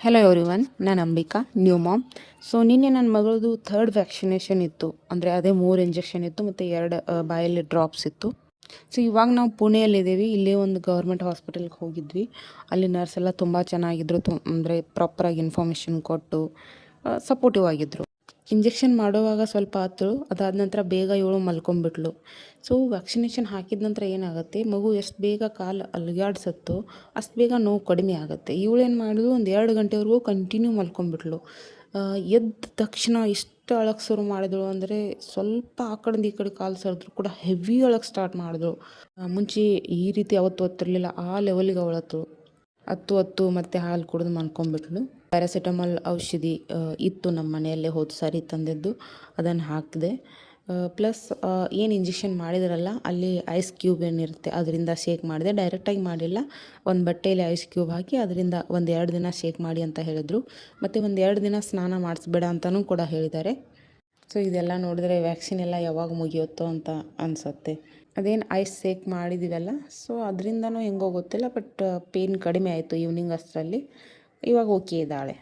Hello everyone, ನಾನು Ambika, new ma'am. So ನಿನ್ನೆ ನನ್ನ ಮಗಳದು 3rd ವ್ಯಾಕ್ಸಿನೇಷನ್ ಇತ್ತು. ಅಂದರೆ ಅದೇ 3 ಇಂಜೆಕ್ಷನ್ ಇತ್ತು ಮತ್ತು 2 ಬಾಯಲ್ಲಿ ಡ್ರಾಪ್ಸ್ ಇತ್ತು. ಸೊ ಇವಾಗ ನಾವು ಪುಣೆಯಲ್ಲಿದ್ದೀವಿ. ಇಲ್ಲೇ ಒಂದು ಗೌರ್ಮೆಂಟ್ ಹಾಸ್ಪಿಟಲ್ಗೆ ಹೋಗಿದ್ವಿ. ಅಲ್ಲಿ ನರ್ಸ್ ಎಲ್ಲ ತುಂಬ ಚೆನ್ನಾಗಿದ್ದರು. ಅಂದರೆ ಪ್ರಾಪರಾಗಿ ಇನ್ಫಾರ್ಮೇಷನ್ ಕೊಟ್ಟು ಸಪೋರ್ಟಿವ್ ಆಗಿದ್ದರು. ಇಂಜೆಕ್ಷನ್ ಮಾಡುವಾಗ ಸ್ವಲ್ಪ ಆತಳು, ಅದಾದ ನಂತರ ಬೇಗ ಇವಳು ಮಲ್ಕೊಂಡ್ಬಿಟ್ಲು. ಸೊ ವ್ಯಾಕ್ಸಿನೇಷನ್ ಹಾಕಿದ ನಂತರ ಏನಾಗುತ್ತೆ, ಮಗು ಎಷ್ಟು ಬೇಗ ಕಾಲು ಅಲುಗಾಡ್ಸತ್ತೋ ಅಷ್ಟು ಬೇಗ ನೋವು ಕಡಿಮೆ ಆಗುತ್ತೆ. ಇವಳೇನು ಮಾಡಿದ್ಳು, ಒಂದು 2 ಗಂಟೆವರೆಗೂ ಕಂಟಿನ್ಯೂ ಮಲ್ಕೊಂಡ್ಬಿಟ್ಲು. ಎದ್ದ ತಕ್ಷಣ ಎಷ್ಟು ಅಳಕ್ಕೆ ಶುರು ಮಾಡಿದಳು ಅಂದರೆ, ಸ್ವಲ್ಪ ಆ ಕಡೆಯಿಂದ ಈ ಕಡೆ ಕಾಲು ಸರಿದ್ರು ಕೂಡ ಹೆವಿ ಅಳಕ್ಕೆ ಸ್ಟಾರ್ಟ್ ಮಾಡಿದಳು. ಮುಂಚೆ ಈ ರೀತಿ ಯಾವತ್ತೂ ಒತ್ತಿರಲಿಲ್ಲ, ಆ ಲೆವೆಲಿಗೆ ಅವಳತ್ತು ಹತ್ತು ಮತ್ತು ಹಾಲು ಕುಡಿದು ಮಲ್ಕೊಂಡ್ಬಿಟ್ಲು. ಪ್ಯಾರಾಸಿಟಮಾಲ್ ಔಷಧಿ ಇತ್ತು ನಮ್ಮ ಮನೆಯಲ್ಲೇ ಹೋದ ಸಾರಿ ತಂದಿದ್ದು, ಅದನ್ನು ಹಾಕಿದೆ. ಪ್ಲಸ್ ಏನು ಇಂಜೆಕ್ಷನ್ ಮಾಡಿದ್ರಲ್ಲ ಅಲ್ಲಿ ಐಸ್ ಕ್ಯೂಬ್ ಏನಿರುತ್ತೆ ಅದರಿಂದ ಶೇಕ್ ಮಾಡಿದೆ. ಡೈರೆಕ್ಟಾಗಿ ಮಾಡಿಲ್ಲ, ಒಂದು ಬಟ್ಟೆಯಲ್ಲಿ ಐಸ್ ಕ್ಯೂಬ್ ಹಾಕಿ ಅದರಿಂದ 1-2 ದಿನ ಶೇಕ್ ಮಾಡಿ ಅಂತ ಹೇಳಿದರು. ಮತ್ತು 1-2 ದಿನ ಸ್ನಾನ ಮಾಡಿಸ್ಬೇಡ ಅಂತಲೂ ಕೂಡ ಹೇಳಿದ್ದಾರೆ. ಸೊ ಇದೆಲ್ಲ ನೋಡಿದ್ರೆ ವ್ಯಾಕ್ಸಿನ್ ಎಲ್ಲ ಯಾವಾಗ ಮುಗಿಯುತ್ತೋ ಅಂತ ಅನಿಸುತ್ತೆ. ಅದೇನು ಐಸ್ ಶೇಕ್ ಮಾಡಿದ್ದೀವಲ್ಲ, ಸೊ ಅದರಿಂದನೂ ಹೆಂಗೋ ಗೊತ್ತಿಲ್ಲ, ಬಟ್ ಪೇಯ್ನ್ ಕಡಿಮೆ ಆಯಿತು ಈವ್ನಿಂಗ್ ಅಷ್ಟರಲ್ಲಿ. ಇವಾಗ ಓಕೆ ಇದ್ದಾಳೆ.